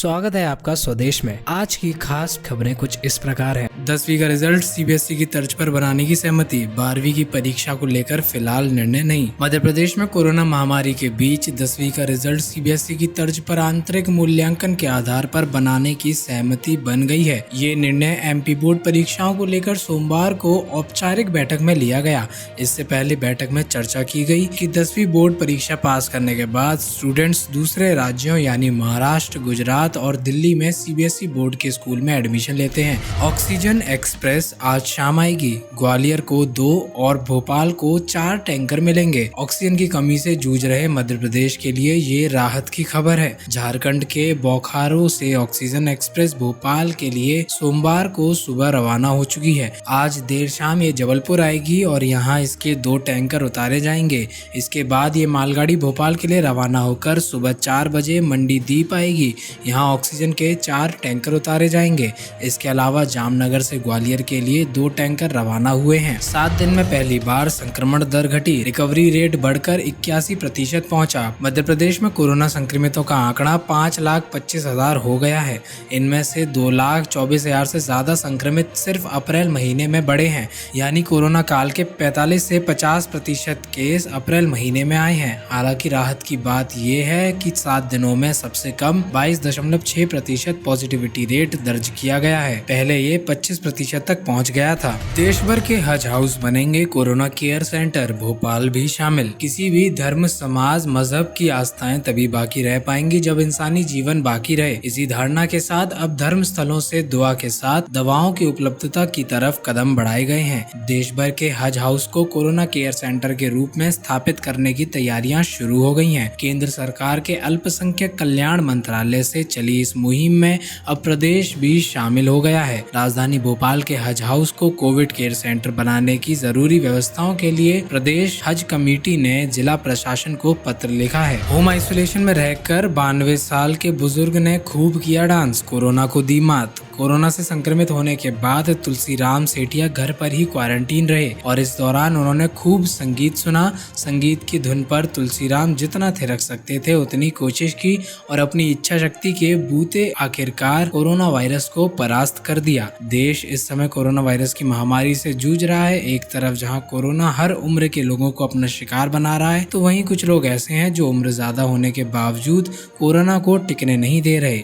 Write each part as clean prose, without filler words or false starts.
स्वागत है आपका स्वदेश में। आज की खास खबरें कुछ इस प्रकार हैं। 10वीं का रिजल्ट सीबीएसई की तर्ज पर बनाने की सहमति, 12वीं की परीक्षा को लेकर फिलहाल निर्णय नहीं। मध्य प्रदेश में कोरोना महामारी के बीच 10वीं का रिजल्ट सीबीएसई की तर्ज पर आंतरिक मूल्यांकन के आधार पर बनाने की सहमति बन गई है। ये निर्णय एमपी बोर्ड परीक्षाओं को लेकर सोमवार को औपचारिक बैठक में लिया गया। इससे पहले बैठक में चर्चा की गई कि 10वीं बोर्ड परीक्षा पास करने के बाद स्टूडेंट्स दूसरे राज्यों यानी महाराष्ट्र, गुजरात और दिल्ली में सीबीएसई बोर्ड के स्कूल में एडमिशन लेते हैं। ऑक्सीजन एक्सप्रेस आज शाम आएगी। ग्वालियर को 2 और भोपाल को 4 टैंकर मिलेंगे। ऑक्सीजन की कमी से जूझ रहे मध्य प्रदेश के लिए ये राहत की खबर है। झारखंड के बोकारो से ऑक्सीजन एक्सप्रेस भोपाल के लिए सोमवार को सुबह रवाना हो चुकी है। आज देर शाम ये जबलपुर आएगी और यहाँ इसके 2 टैंकर उतारे जाएंगे। इसके बाद ये मालगाड़ी भोपाल के लिए रवाना होकर सुबह 4 बजे मंडीदीप आएगी। यहाँ ऑक्सीजन के 4 टैंकर उतारे जाएंगे। इसके अलावा जामनगर से ग्वालियर के लिए 2 टैंकर रवाना हुए हैं। 7 दिन में पहली बार संक्रमण दर घटी, रिकवरी रेट बढ़कर 81% पहुंचा। मध्य प्रदेश में कोरोना संक्रमितों का आंकड़ा 5,25,000 हो गया है। इनमें से 2,24,000 से ज्यादा संक्रमित सिर्फ अप्रैल महीने में बढ़े हैं, यानी कोरोना काल के 45 से 50% केस अप्रैल महीने में आए हैं। हालांकि राहत की बात यह है कि 7 दिनों में सबसे कम 22.6% पॉजिटिविटी रेट दर्ज किया गया है। पहले ये 25% तक पहुंच गया था। देश भर के हज हाउस बनेंगे कोरोना केयर सेंटर, भोपाल भी शामिल। किसी भी धर्म, समाज, मजहब की आस्थाएं तभी बाकी रह पाएंगी जब इंसानी जीवन बाकी रहे। इसी धारणा के साथ अब धर्म स्थलों से दुआ के साथ दवाओं की उपलब्धता की तरफ कदम बढ़ाए गए हैं। देश भर के हज हाउस को कोरोना केयर सेंटर के रूप में स्थापित करने की तैयारियां शुरू हो गई हैं। केंद्र सरकार के अल्पसंख्यक कल्याण मंत्रालय से चली इस मुहिम में अब प्रदेश भी शामिल हो गया है। राजधानी भोपाल के हज हाउस को कोविड केयर सेंटर बनाने की जरूरी व्यवस्थाओं के लिए प्रदेश हज कमेटी ने जिला प्रशासन को पत्र लिखा है। होम आइसोलेशन में रहकर 92 साल के बुजुर्ग ने खूब किया डांस, कोरोना को दी मात। कोरोना से संक्रमित होने के बाद तुलसीराम सेठिया घर पर ही क्वारंटीन रहे और इस दौरान उन्होंने खूब संगीत सुना। संगीत की धुन पर तुलसीराम जितना थिरक सकते थे उतनी कोशिश की और अपनी इच्छा शक्ति के बूते आखिरकार कोरोना वायरस को परास्त कर दिया। देश इस समय कोरोना वायरस की महामारी से जूझ रहा है। एक तरफ जहां कोरोना हर उम्र के लोगों को अपना शिकार बना रहा है, तो वहीं कुछ लोग ऐसे हैं जो उम्र ज्यादा होने के बावजूद कोरोना को टिकने नहीं दे रहे।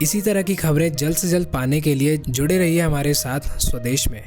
इसी तरह की खबरें जल्द से जल्द पाने के लिए जुड़े रहिए हमारे साथ स्वदेश में।